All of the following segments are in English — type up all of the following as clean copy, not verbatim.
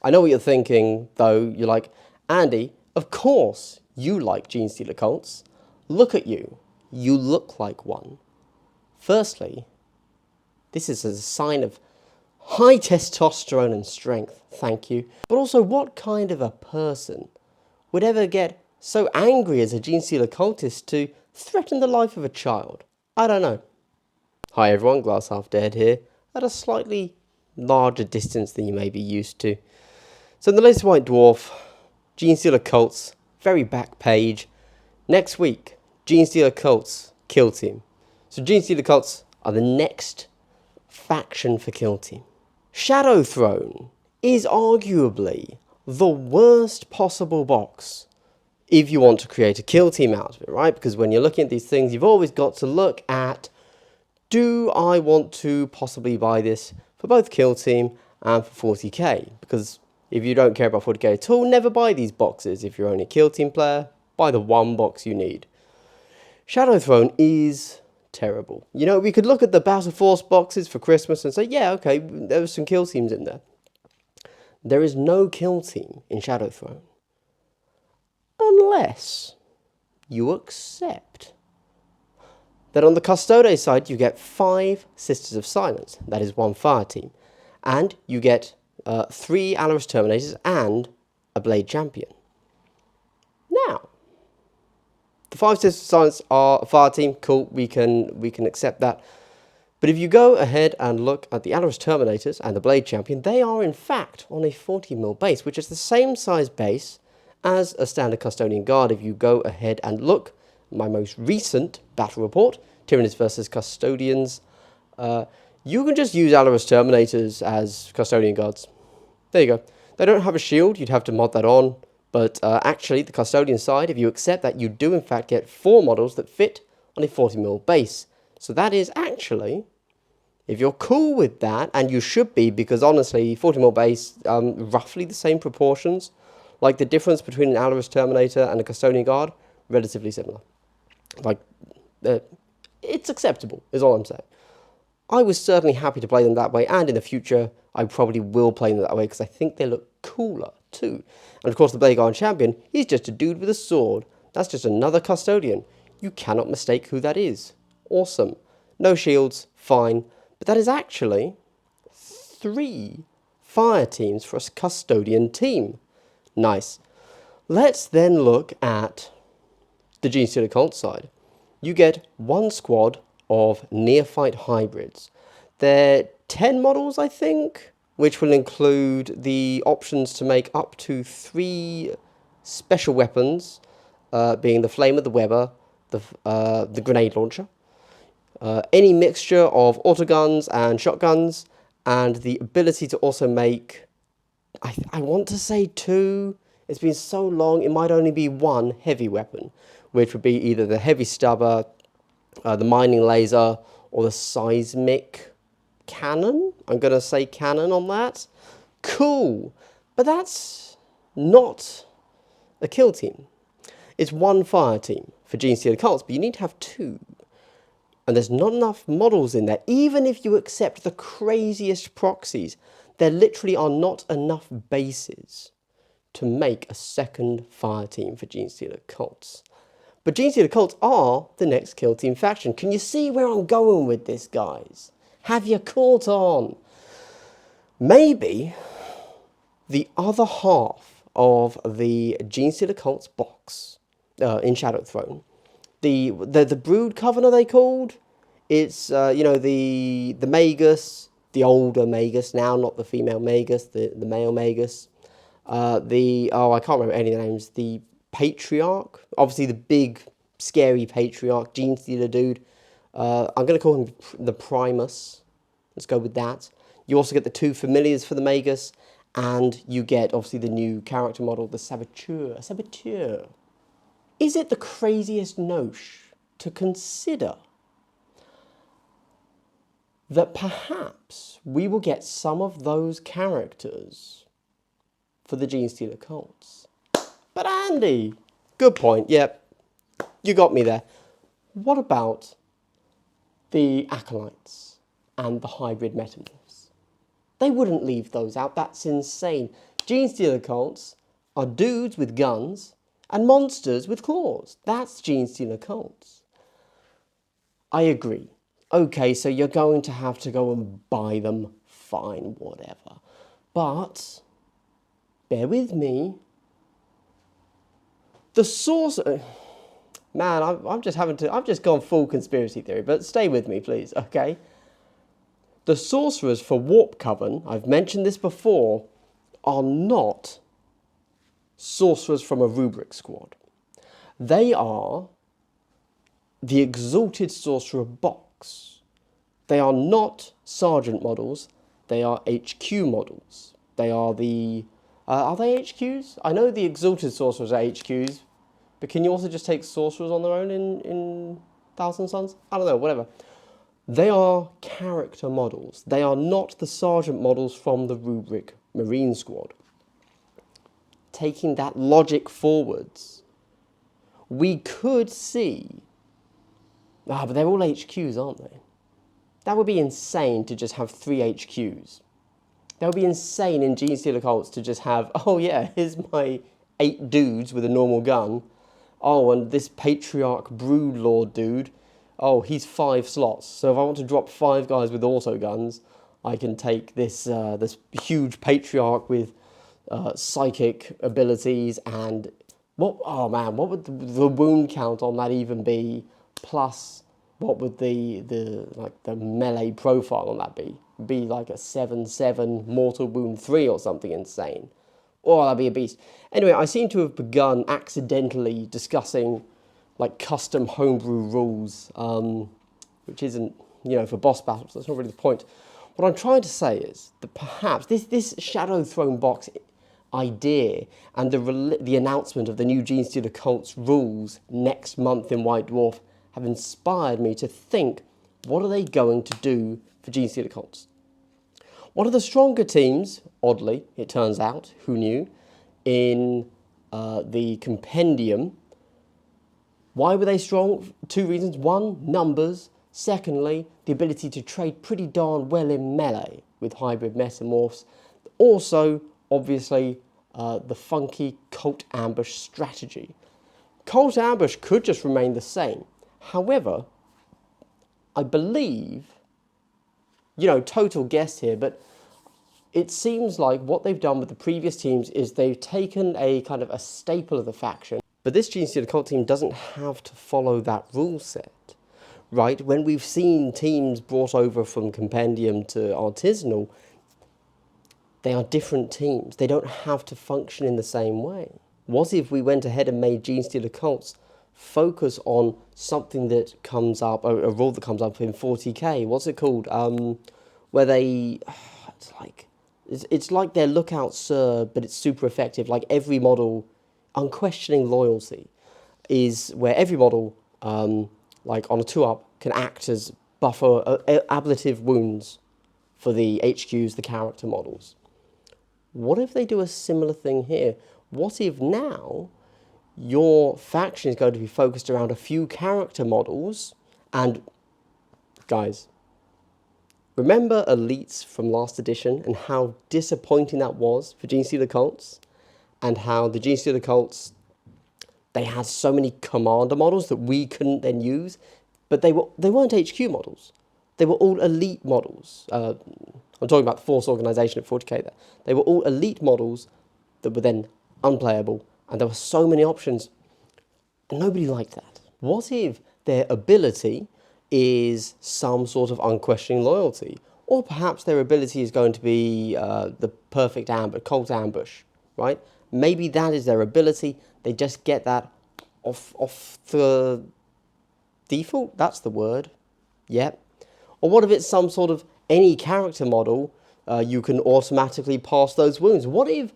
I know what you're thinking, though. You're like, Andy, of course you like Genestealer Cults. Look at you. You look like one. Firstly, this is a sign of high testosterone and strength, thank you. But also, what kind of a person would ever get so angry as a Genestealer Cultist to threaten the life of a child? I don't know. Hi everyone, Glass Half Dead here, at a slightly larger distance than you may be used to. So in the latest White Dwarf, Genestealer Cults, very back page. Next week, Genestealer Cults, Kill Team. So Genestealer Cults are the next faction for Kill Team. Shadow Throne is arguably the worst possible box if you want to create a kill team out of it, right? Because when you're looking at these things, you've always got to look at, do I want to possibly buy this for both kill team and for 40k? Because if you don't care about 40k at all, never buy these boxes. If you're only a kill team player, buy the one box you need. Shadow Throne is terrible. You know, we could look at the Battle Force boxes for Christmas and say, yeah, okay, there were some kill teams in there. There is no kill team in Shadow Throne. Unless you accept that on the Custodes side you get 5 Sisters of Silence. That is 1 fire team. And you get 3 Alaris Terminators and a Blade Champion. Now, the 5 Sisters of Silence are a fire team. Cool, we can accept that. But if you go ahead and look at the Alaris Terminators and the Blade Champion, they are in fact on a 40mm base, which is the same size base as a standard Custodian Guard. If you go ahead and look, my most recent battle report, Tyranids versus Custodians, you can just use Alaris Terminators as Custodian Guards. There you go. They don't have a shield, you'd have to mod that on, but actually the Custodian side, if you accept that, you do in fact get 4 models that fit on a 40mm base. So that is actually, if you're cool with that, and you should be, because honestly, 40mm base, roughly the same proportions, like the difference between an Alaris Terminator and a Custodian Guard, relatively similar. Like, it's acceptable, is all I'm saying. I was certainly happy to play them that way, and in the future, I probably will play them that way, because I think they look cooler, too. And of course, the Blade Guard Champion, he's just a dude with a sword. That's just another Custodian. You cannot mistake who that is. Awesome. No shields, fine. But that is actually 3 fire teams for a Custodian team. Nice. Let's then look at the Genestealer Cult side. You get 1 squad of neophyte hybrids. They're 10 models, I think, which will include the options to make up to 3 special weapons, being the Flame of the Weber, the grenade launcher, any mixture of autoguns and shotguns, and the ability to also make, I want to say 2, it's been so long, it might only be 1 heavy weapon, which would be either the heavy stubber, the mining laser, or the seismic cannon. I'm going to say cannon on that. Cool. But that's not a kill team. It's 1 fire team for Genestealer Cults, but you need to have 2. And there's not enough models in there. Even if you accept the craziest proxies, there literally are not enough bases to make a 2nd fire team for Genestealer Cults. But Genestealer Cults are the next kill team faction. Can you see where I'm going with this, guys? Have you caught on? Maybe the other half of the Genestealer Cults box in Shadow Throne, the Brood Coven, are they called? It's, you know, the Magus, the older Magus now, not the female Magus, the male Magus. I can't remember any of the names. The Patriarch, obviously the big, scary Patriarch, Genestealer dude. I'm going to call him the Primus. Let's go with that. You also get the 2 familiars for the Magus, and you get, obviously, the new character model, the Saboteur. Saboteur. Is it the craziest notion to consider that perhaps we will get some of those characters for the Genestealer Cults? But Andy, good point, yep, you got me there. What about the Acolytes and the hybrid metamorphs? They wouldn't leave those out, that's insane. Genestealer Cults are dudes with guns and monsters with claws. That's Genestealer Cults. I agree. Okay, so you're going to have to go and buy them. Fine, whatever. But, bear with me. The source... Man, I'm just gone full conspiracy theory, but stay with me, please, okay? The sorcerers for Warp Coven, I've mentioned this before, are not sorcerers from a rubric squad. They are the Exalted Sorcerer box. They are not Sergeant models, they are HQ models. They are the... are they HQs? I know the Exalted Sorcerers are HQs, but can you also just take sorcerers on their own in Thousand Suns? I don't know, whatever. They are character models. They are not the Sergeant models from the rubric Marine Squad. Taking that logic forwards, we could see... but they're all HQs, aren't they? That would be insane to just have 3 HQs. That would be insane in Genestealer Cults to just have, oh yeah, here's my 8 dudes with a normal gun. Oh, and this Patriarch Broodlord dude, oh, he's 5 slots. So if I want to drop 5 guys with auto guns, I can take this this huge Patriarch with psychic abilities and... oh man, what would the wound count on that even be? Plus, what would the melee profile on that be? Be like a 7/7 mortal wound 3 or something insane. Oh, that'd be a beast. Anyway, I seem to have begun accidentally discussing like custom homebrew rules, which isn't, for boss battles. That's not really the point. What I'm trying to say is that perhaps this Shadow Throne box idea and the announcement of the new Genestealer Cults rules next month in White Dwarf have inspired me to think, what are they going to do for Genestealer Cults? One of the stronger teams, oddly, it turns out, who knew, in the Compendium. Why were they strong? 2 reasons. 1, numbers. Secondly, the ability to trade pretty darn well in melee with hybrid mesomorphs. Also, obviously, the funky Cult Ambush strategy. Cult Ambush could just remain the same. However, I believe, total guess here, but it seems like what they've done with the previous teams is they've taken a kind of a staple of the faction, but this Genestealer Cult team doesn't have to follow that rule set, right? When we've seen teams brought over from Compendium to Artisanal, they are different teams. They don't have to function in the same way. What if we went ahead and made Genestealer Cults focus on something that comes up, a rule that comes up in 40k? What's it called? Where they... It's like their Lookout Sir, but it's super effective. Like every model, Unquestioning Loyalty, is where every model, like on a 2-up, can act as buffer ablative wounds for the HQs, the character models. What if they do a similar thing here? What if now your faction is going to be focused around a few character models and, guys, remember Elites from last edition and how disappointing that was for Genestealer Cults? And how the Genestealer Cults, they had so many commander models that we couldn't then use, but they weren't HQ models. They were all elite models. I'm talking about the Force organization at 40k there. They were all elite models that were then unplayable, and there were so many options, and nobody liked that. What if their ability is some sort of unquestioning loyalty? Or perhaps their ability is going to be the perfect ambush, Cult Ambush, right? Maybe that is their ability. They just get that off the default. That's the word. Yep. Or what if it's some sort of any character model, you can automatically pass those wounds? What if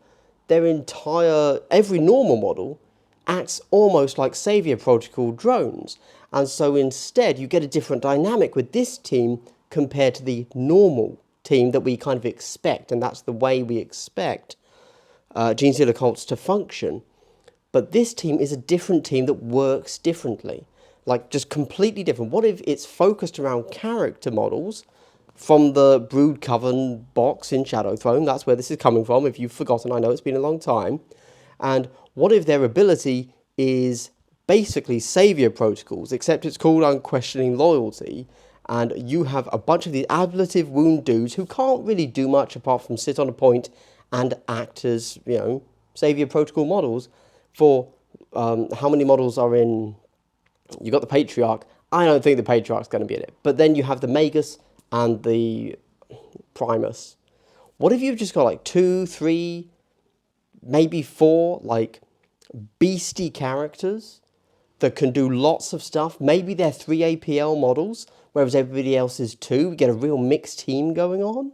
every normal model acts almost like Savior Protocol drones, and so instead you get a different dynamic with this team compared to the normal team that we kind of expect, and that's the way we expect Genestealer Cults to function. But this team is a different team that works differently, like just completely different. What if it's focused around character models from the Brood Coven box in Shadow Throne. That's where this is coming from, if you've forgotten. I know it's been a long time. And what if their ability is basically Savior Protocols, except it's called Unquestioning Loyalty, and you have a bunch of these ablative wound dudes who can't really do much apart from sit on a point and act as, you know, Savior Protocol models for, how many models are in, you got the Patriarch. I don't think the Patriarch's going to be in it. But then you have the Magus and the Primus. What if you've just got like 2, 3, maybe 4, like, beastie characters that can do lots of stuff? Maybe they're 3 APL models, whereas everybody else is 2. We get a real mixed team going on.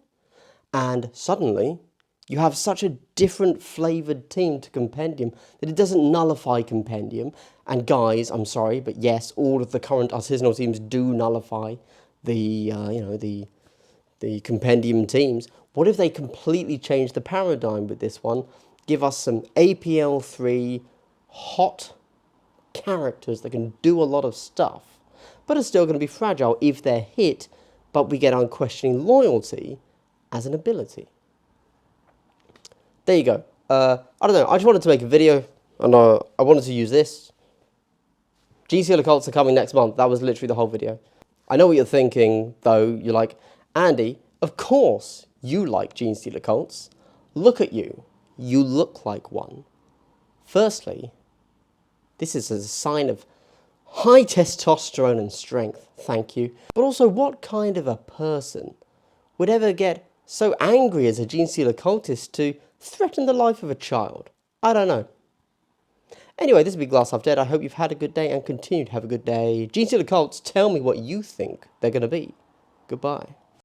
And suddenly, you have such a different flavoured team to Compendium that it doesn't nullify Compendium. And guys, I'm sorry, but yes, all of the current artisanal teams do nullify the, the Compendium teams. What if they completely change the paradigm with this one? Give us some APL 3 hot characters that can do a lot of stuff, but are still going to be fragile if they're hit, but we get Unquestioning Loyalty as an ability. There you go. I don't know, I just wanted to make a video, and I wanted to use this. Genestealer Cults are coming next month. That was literally the whole video. I know what you're thinking, though. You're like, Andy, of course you like Genestealer Cults. Look at you. You look like one. Firstly, this is a sign of high testosterone and strength, thank you. But also, what kind of a person would ever get so angry as a Genestealer Cultist to threaten the life of a child? I don't know. Anyway, this has been Glass Half Dead. I hope you've had a good day and continue to have a good day. Genestealer Cults, tell me what you think they're going to be. Goodbye.